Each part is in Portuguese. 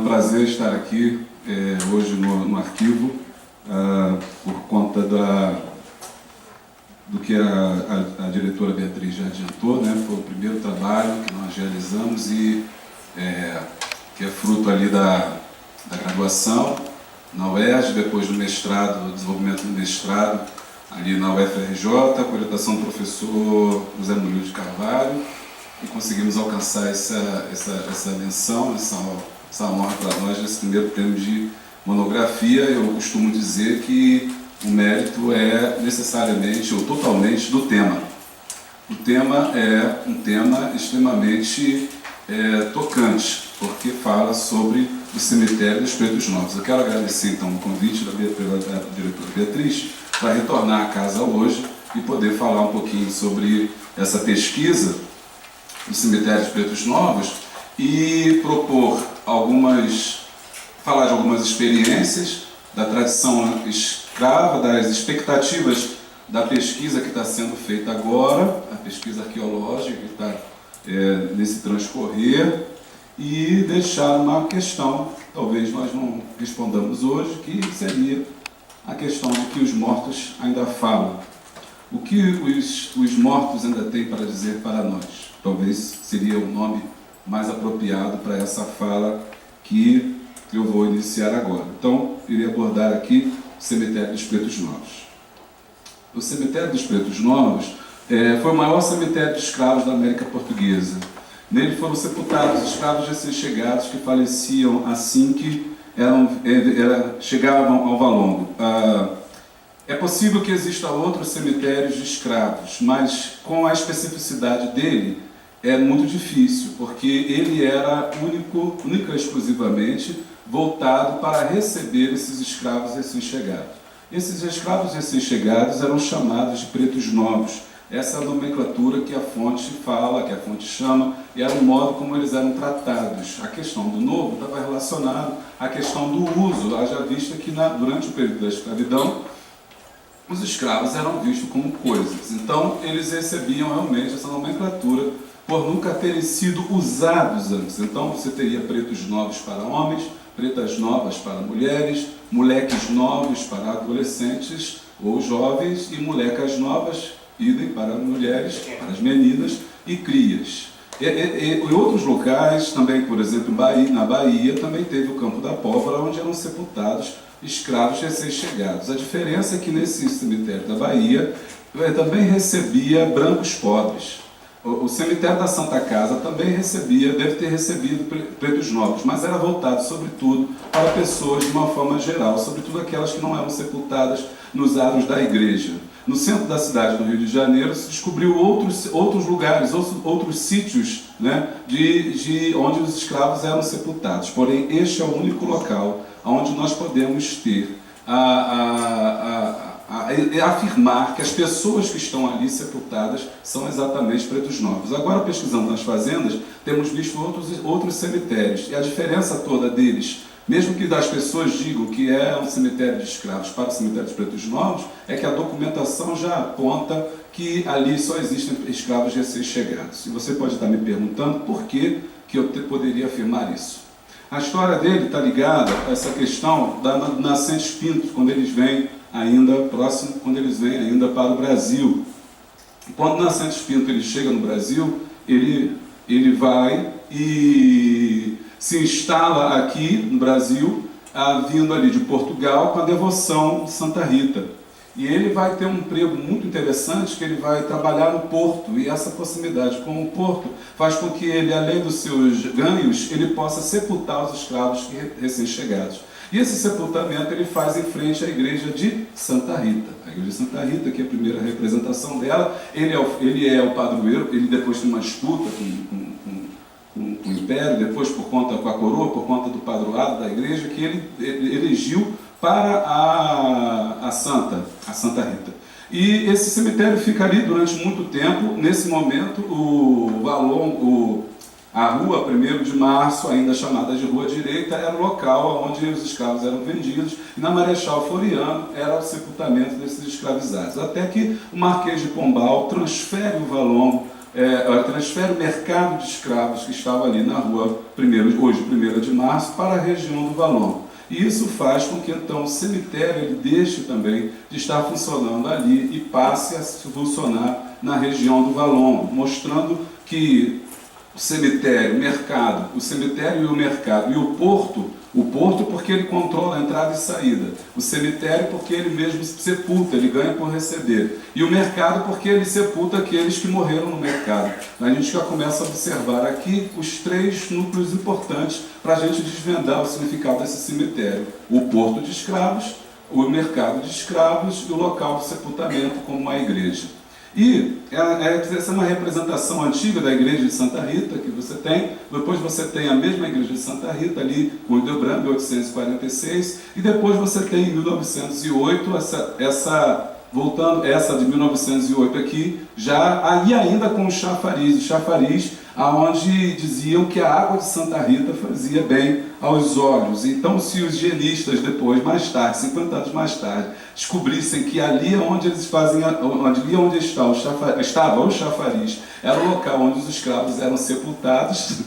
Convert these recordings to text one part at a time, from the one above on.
prazer estar aqui hoje no arquivo, por conta do que a diretora Beatriz já adiantou, né? Foi o primeiro trabalho que nós realizamos e que é fruto ali da graduação na UERJ, depois do mestrado, do desenvolvimento do mestrado ali na UFRJ, com a orientação do professor José Murilo de Carvalho, e conseguimos alcançar essa menção, essa honra para nós, nesse primeiro prêmio de monografia. Eu costumo dizer que o mérito é necessariamente ou totalmente do tema. O tema é um tema extremamente tocante, porque fala sobre o cemitério dos Pretos Novos. Eu quero agradecer então o convite da diretora Beatriz para retornar à casa hoje e poder falar um pouquinho sobre essa pesquisa do cemitério dos Pretos Novos e propor falar de algumas experiências da tradição escrava, das expectativas da pesquisa que está sendo feita agora, a pesquisa arqueológica que está nesse transcorrer, e deixar uma questão, talvez nós não respondamos hoje, que seria a questão de que os mortos ainda falam. O que os mortos ainda têm para dizer para nós? Talvez seria o nome mais apropriado para essa fala que eu vou iniciar agora. Então, irei abordar aqui o cemitério dos Pretos Novos. O cemitério dos Pretos Novos foi o maior cemitério de escravos da América Portuguesa. Nele foram sepultados escravos recém-chegados que faleciam assim que chegavam ao Valongo. É possível que existam outros cemitérios de escravos, mas com a especificidade dele é muito difícil, porque ele era única e exclusivamente voltado para receber esses escravos recém-chegados. Esses escravos recém-chegados eram chamados de pretos novos. Essa é a nomenclatura que a fonte fala, que a fonte chama, e era o modo como eles eram tratados. A questão do novo estava relacionada à questão do uso, haja vista que durante o período da escravidão, os escravos eram vistos como coisas. Então, eles recebiam realmente essa nomenclatura por nunca terem sido usados antes. Então, você teria pretos novos para homens, pretas novas para mulheres, moleques novos para adolescentes ou jovens, e molecas novas, idem para mulheres, para as meninas e crias. Em outros locais, também, por exemplo, na Bahia, também teve o Campo da Pólvora, onde eram sepultados escravos recém-chegados. A diferença é que nesse cemitério da Bahia também recebia brancos pobres. O cemitério da Santa Casa também deve ter recebido pretos novos, mas era voltado, sobretudo, para pessoas de uma forma geral, sobretudo aquelas que não eram sepultadas nos aros da igreja. No centro da cidade do Rio de Janeiro se descobriu outros lugares, outros sítios, né, de onde os escravos eram sepultados. Porém, este é o único local onde nós podemos ter afirmar que as pessoas que estão ali sepultadas são exatamente pretos novos. Agora, pesquisando nas fazendas, temos visto outros cemitérios, e a diferença toda deles, mesmo que das pessoas digam que é um cemitério de escravos para o cemitério dos pretos novos, é que a documentação já aponta que ali só existem escravos recém-chegados. E você pode estar me perguntando por que eu poderia afirmar isso. A história dele está ligada a essa questão da Nascentes Pinto, quando eles vêm ainda para o Brasil. Quando Nascentes Pinto ele chega no Brasil, ele vai e se instala aqui no Brasil, vindo ali de Portugal, com a devoção de Santa Rita. E ele vai ter um emprego muito interessante, que ele vai trabalhar no porto, e essa proximidade com o porto faz com que ele, além dos seus ganhos, ele possa sepultar os escravos recém-chegados. E esse sepultamento ele faz em frente à igreja de Santa Rita. A igreja de Santa Rita, que é a primeira representação dela, ele é o padroeiro, ele depois tem uma disputa com o Império, depois com a coroa, por conta do padroado da igreja, que ele elegiu para a Santa Rita. E esse cemitério fica ali durante muito tempo. Nesse momento, a rua 1º de Março, ainda chamada de Rua Direita, era o local onde os escravos eram vendidos, e na Marechal Floriano era o sepultamento desses escravizados. Até que o Marquês de Pombal transfere o Valongo transfere o mercado de escravos que estava ali na rua, hoje 1º de março, para a região do Valongo. E isso faz com que então o cemitério ele deixe também de estar funcionando ali e passe a funcionar na região do Valongo, mostrando que o cemitério e o mercado, e o porto porque ele controla a entrada e saída, o cemitério porque ele mesmo sepulta, ele ganha por receber, e o mercado porque ele sepulta aqueles que morreram no mercado. A gente já começa a observar aqui os 3 núcleos importantes para a gente desvendar o significado desse cemitério: o porto de escravos, o mercado de escravos e o local de sepultamento como uma igreja. E essa é uma representação antiga da igreja de Santa Rita, que você tem. Depois você tem a mesma igreja de Santa Rita, ali com Hildebrand, 1846. E depois você tem, em 1908, essa de 1908 aqui, e ainda com o chafariz, aonde diziam que a água de Santa Rita fazia bem aos olhos. Então, se os higienistas depois, mais tarde, 50 anos mais tarde, descobrissem que ali onde estava o chafariz, era o local onde os escravos eram sepultados,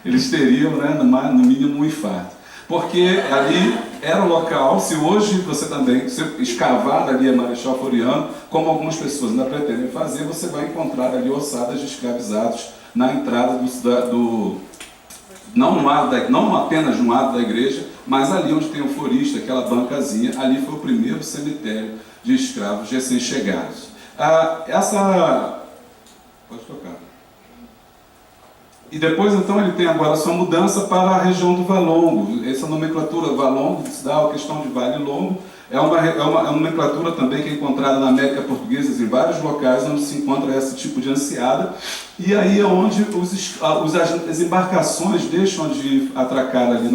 eles teriam, no mínimo, um infarto. Porque ali era o local, se hoje você também escavar ali a Marechal Floriano, como algumas pessoas ainda pretendem fazer, você vai encontrar ali ossadas de escravizados na entrada não apenas no lado da igreja, mas ali onde tem o florista, aquela bancazinha, ali foi o primeiro cemitério de escravos recém-chegados. Pode tocar. E depois, então, ele tem agora a sua mudança para a região do Valongo. Essa nomenclatura Valongo se dá a questão de Vale Longo. É uma nomenclatura também que é encontrada na América Portuguesa, em vários locais onde se encontra esse tipo de anseada. E aí é onde as embarcações deixam de atracar ali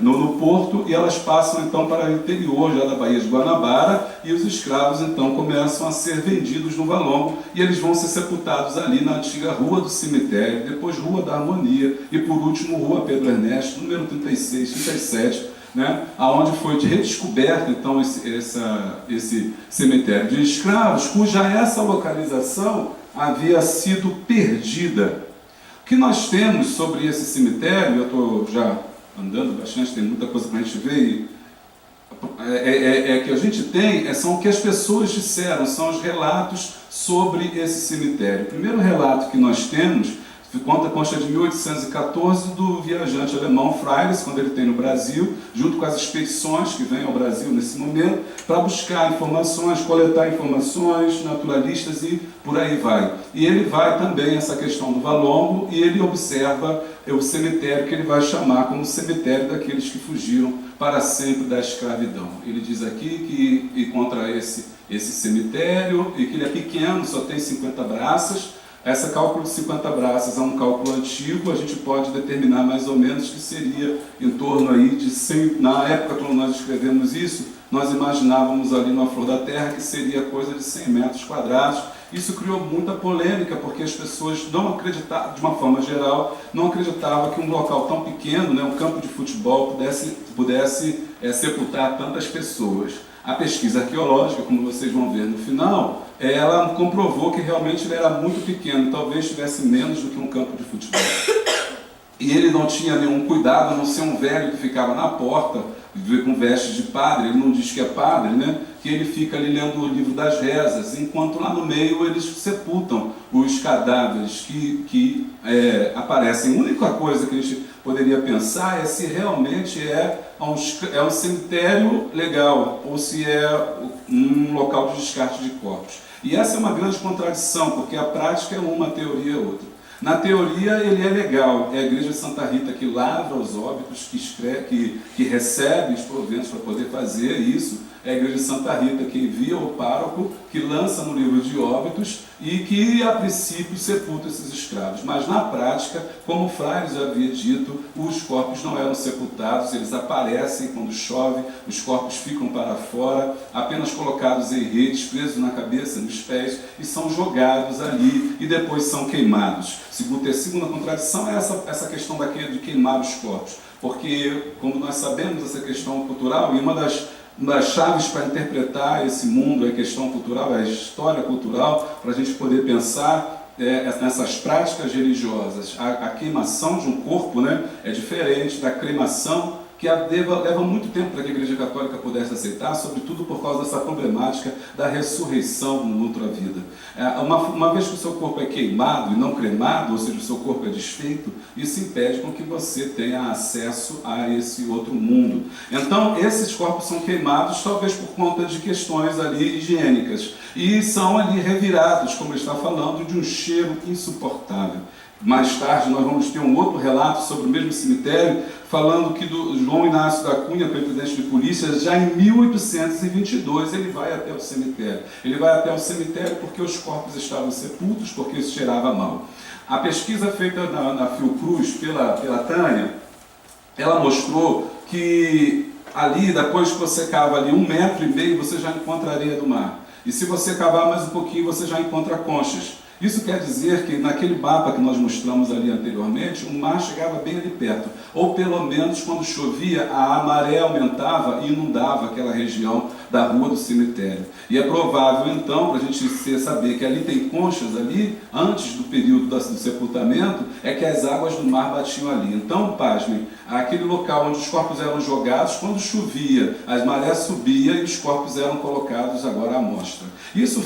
no porto e elas passam então para o interior já da Baía de Guanabara, e os escravos então começam a ser vendidos no Valongo e eles vão ser sepultados ali na antiga Rua do Cemitério, depois Rua da Harmonia e por último Rua Pedro Ernesto, número 36, 37, aonde foi redescoberto então esse cemitério de escravos, cuja essa localização havia sido perdida. O que nós temos sobre esse cemitério, eu estou já andando bastante, tem muita coisa para a gente ver, que a gente tem são o que as pessoas disseram, são os relatos sobre esse cemitério. O primeiro relato que nós temos consta de 1814 do viajante alemão Freires, quando ele tem no Brasil, junto com as expedições que vêm ao Brasil nesse momento, para buscar informações, coletar informações naturalistas e por aí vai. E ele vai também essa questão do Valongo e ele observa o cemitério que ele vai chamar como cemitério daqueles que fugiram para sempre da escravidão. Ele diz aqui que encontra esse cemitério e que ele é pequeno, só tem 50 braças. Esse cálculo de 50 braças é um cálculo antigo, a gente pode determinar mais ou menos que seria em torno aí de 100, na época quando nós escrevemos isso, nós imaginávamos ali na Flor da Terra que seria coisa de 100 metros quadrados. Isso criou muita polêmica, porque as pessoas não acreditavam, de uma forma geral, não acreditavam que um local tão pequeno, um campo de futebol, pudesse sepultar tantas pessoas. A pesquisa arqueológica, como vocês vão ver no final, ela comprovou que realmente ele era muito pequeno, talvez tivesse menos do que um campo de futebol. E ele não tinha nenhum cuidado, a não ser um velho que ficava na porta, com vestes de padre, ele não diz que é padre, que ele fica ali lendo o livro das rezas, enquanto lá no meio eles sepultam os cadáveres que aparecem. A única coisa que a gente poderia pensar é se realmente é um cemitério legal, ou se é um local de descarte de corpos. E essa é uma grande contradição, porque a prática é uma, a teoria é outra. Na teoria ele é legal, é a igreja de Santa Rita que lavra os óbitos, que recebe os proventos para poder fazer isso, é a igreja de Santa Rita que envia o pároco, que lança no livro de óbitos e que a princípio sepulta esses escravos. Mas na prática, como o Freires já havia dito, os corpos não eram sepultados, eles aparecem quando chove, os corpos ficam para fora, apenas colocados em redes, presos na cabeça, nos pés, e são jogados ali e depois são queimados. A segunda contradição é essa questão de queimar os corpos, porque, como nós sabemos, essa questão cultural, e uma das chaves para interpretar esse mundo, a questão cultural, a história cultural, para a gente poder pensar nessas práticas religiosas, a queimação de um corpo, né, é diferente da cremação, que leva muito tempo para que a Igreja Católica pudesse aceitar, sobretudo por causa dessa problemática da ressurreição em outra vida. Uma vez que o seu corpo é queimado e não cremado, ou seja, o seu corpo é desfeito, isso impede com que você tenha acesso a esse outro mundo. Então, esses corpos são queimados, talvez por conta de questões ali higiênicas, e são ali revirados, como ele está falando, de um cheiro insuportável. Mais tarde nós vamos ter um outro relato sobre o mesmo cemitério, falando que do João Inácio da Cunha, presidente de polícia, já em 1822 ele vai até o cemitério. Ele vai até o cemitério porque os corpos estavam sepultos, porque isso cheirava mal. A pesquisa feita na Fiocruz pela Tânia, ela mostrou que ali, depois que você cava ali 1,5 metro, você já encontra areia do mar. E se você cavar mais um pouquinho, você já encontra conchas. Isso quer dizer que naquele mapa que nós mostramos ali anteriormente, o mar chegava bem ali perto. Ou pelo menos quando chovia, a maré aumentava e inundava aquela região da rua do cemitério. E é provável então, para a gente saber que ali tem conchas ali, antes do período do sepultamento, é que as águas do mar batiam ali. Então, pasmem, aquele local onde os corpos eram jogados, quando chovia, as marés subiam e os corpos eram colocados agora à mostra. Isso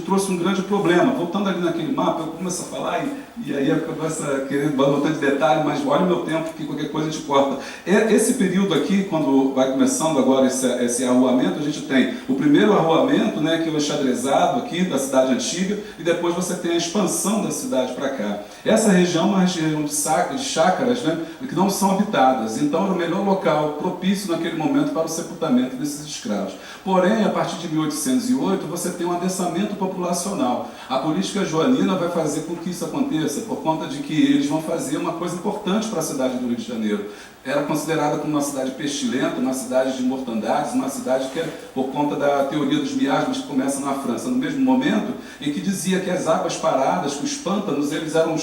trouxe um grande problema. Voltando ali naquele mapa, eu começo a falar e aí eu começo a querer botar de detalhe, mas olha o meu tempo que qualquer coisa a gente corta. Esse período aqui, quando vai começando agora esse arruamento, a gente tem o primeiro arruamento, né, que é o enxadrezado aqui da cidade antiga, e depois você tem a expansão da cidade para cá. Essa região é uma região de chácaras, né, que não são habitadas, então era o melhor local propício naquele momento para o sepultamento desses escravos. Porém, a partir de 1808, você tem um adensamento populacional. A política joanina vai fazer com que isso aconteça, por conta de que eles vão fazer uma coisa importante para a cidade do Rio de Janeiro. Era considerada como uma cidade pestilenta, uma cidade de mortandades, uma cidade que é por conta da teoria dos miasmas que começa na França, no mesmo momento em que dizia que as águas paradas, que os pântanos, eles eram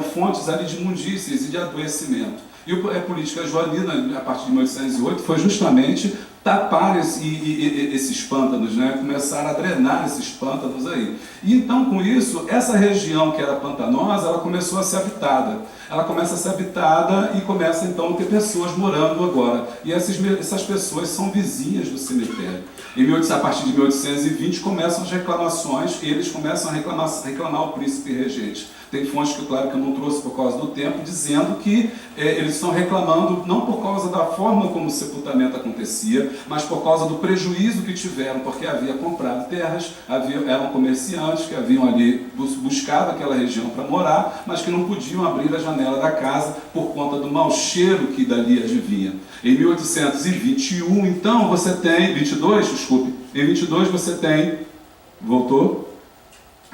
fontes ali de imundícies e de adoecimento. E a política joanina, a partir de 1808, foi justamente tapar esses pântanos, né? Começaram a drenar esses pântanos aí. E então, com isso, essa região que era pantanosa, ela começou a ser habitada. Ela começa a ser habitada e começa então a ter pessoas morando agora. E essas pessoas são vizinhas do cemitério. A partir de 1820 começam as reclamações, eles começam a reclamar o príncipe regente. Tem fontes que, claro, que eu não trouxe por causa do tempo, dizendo que eles estão reclamando não por causa da forma como o sepultamento acontecia, mas por causa do prejuízo que tiveram, porque havia comprado terras, eram comerciantes que haviam ali buscado aquela região para morar, mas que não podiam abrir a janela da casa por conta do mau cheiro que dali advinha. Em 1821, então, você tem, 22, desculpe, em 22 você tem, voltou?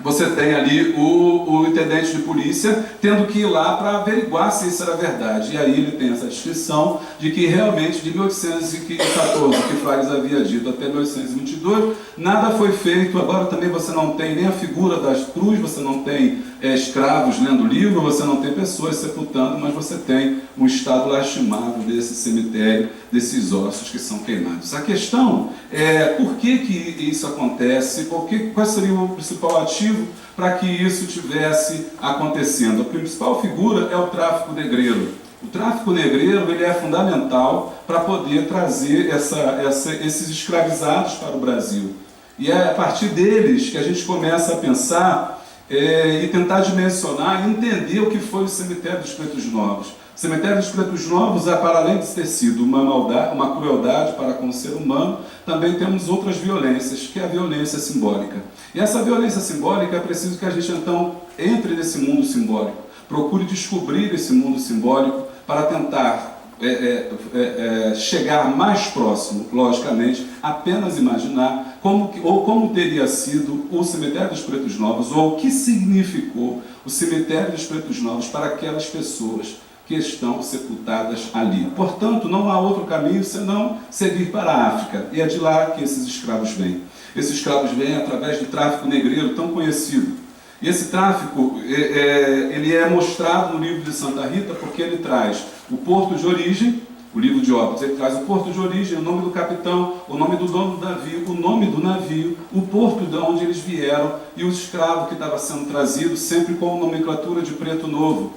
Você tem ali o intendente de polícia tendo que ir lá para averiguar se isso era verdade. E aí ele tem essa descrição de que realmente de 1814, que Flores havia dito, até 1822, nada foi feito. Agora também você não tem nem a figura das cruzes, você não tem escravos lendo livro, você não tem pessoas sepultando, mas você tem um estado lastimável desse cemitério, desses ossos que são queimados. A questão é por que isso acontece, qual seria o principal ativo para que isso tivesse acontecendo. A principal figura é o tráfico negreiro. O tráfico negreiro ele é fundamental para poder trazer esses escravizados para o Brasil. E é a partir deles que a gente começa a pensar e tentar dimensionar e entender o que foi o cemitério dos Pretos Novos. O cemitério dos Pretos Novos, para além de ter sido uma crueldade para com o ser humano, também temos outras violências, que é a violência simbólica. E essa violência simbólica é preciso que a gente então entre nesse mundo simbólico, procure descobrir esse mundo simbólico para tentar chegar mais próximo, logicamente, apenas imaginar como teria sido o cemitério dos Pretos Novos, ou o que significou o cemitério dos Pretos Novos para aquelas pessoas que estão sepultadas ali. Portanto, não há outro caminho senão seguir para a África, e é de lá que esses escravos vêm. Esses escravos vêm através do tráfico negreiro tão conhecido. E esse tráfico ele é mostrado no livro de Santa Rita porque ele traz o porto de origem, O livro de Óbidos, ele traz o porto de origem, o nome do capitão, o nome do dono do navio, o nome do navio, o porto de onde eles vieram e o escravo que estava sendo trazido, sempre com nomenclatura de preto novo,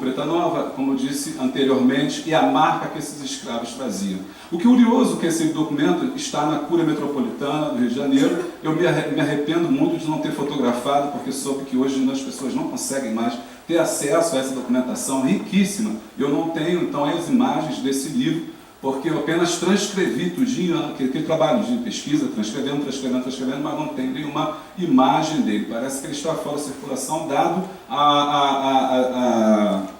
preta nova, como eu disse anteriormente, e a marca que esses escravos traziam. O curioso é que esse documento está na Cúria Metropolitana do Rio de Janeiro. Eu me arrependo muito de não ter fotografado, porque soube que hoje as pessoas não conseguem mais ter acesso a essa documentação riquíssima. Eu não tenho, então, as imagens desse livro, porque eu apenas transcrevi tudinho, aquele trabalho de pesquisa, transcrevendo, mas não tem nenhuma imagem dele. Parece que ele está fora de circulação, dado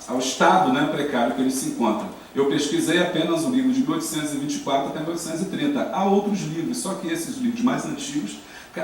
ao estado, né, precário que ele se encontra. Eu pesquisei apenas o livro de 1824 até 1830. Há outros livros, só que esses livros mais antigos,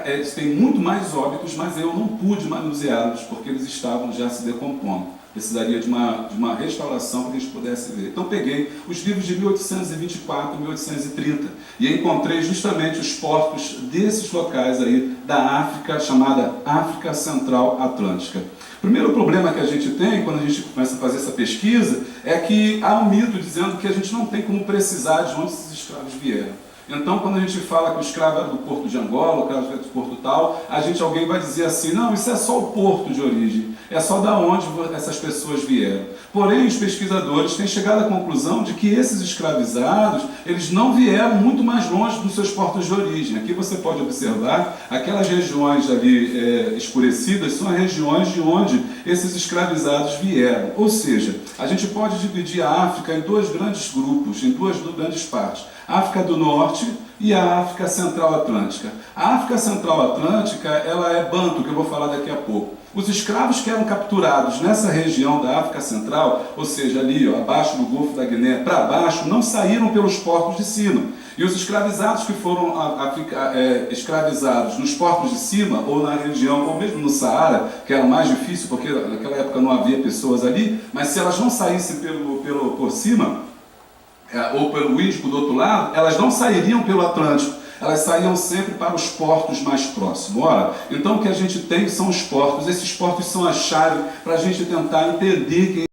eles têm muito mais óbitos, mas eu não pude manuseá-los, porque eles estavam já se decompondo. Precisaria de uma restauração para que a gente pudesse ver. Então peguei os livros de 1824 e 1830 e encontrei justamente os portos desses locais aí da África, chamada África Central Atlântica. O primeiro problema que a gente tem quando a gente começa a fazer essa pesquisa é que há um mito dizendo que a gente não tem como precisar de onde esses escravos vieram. Então, quando a gente fala que o escravo era do porto de Angola, o escravo era do porto tal, alguém vai dizer assim, não, isso é só o porto de origem, é só da onde essas pessoas vieram. Porém, os pesquisadores têm chegado à conclusão de que esses escravizados, eles não vieram muito mais longe dos seus portos de origem. Aqui você pode observar, aquelas regiões ali escurecidas são as regiões de onde esses escravizados vieram. Ou seja, a gente pode dividir a África em dois grandes grupos, em duas grandes partes. A África do Norte e a África Central Atlântica. A África Central Atlântica, ela é banto, que eu vou falar daqui a pouco. Os escravos que eram capturados nessa região da África Central, ou seja, ali, ó, abaixo do Golfo da Guiné, para baixo, não saíram pelos portos de cima. E os escravizados que foram escravizados nos portos de cima, ou na região, ou mesmo no Saara, que era mais difícil, porque naquela época não havia pessoas ali, mas se elas não saíssem por cima, ou pelo Índico do outro lado, elas não sairiam pelo Atlântico, elas saíam sempre para os portos mais próximos. Ora, então o que a gente tem são os portos, esses portos são a chave para a gente tentar entender quem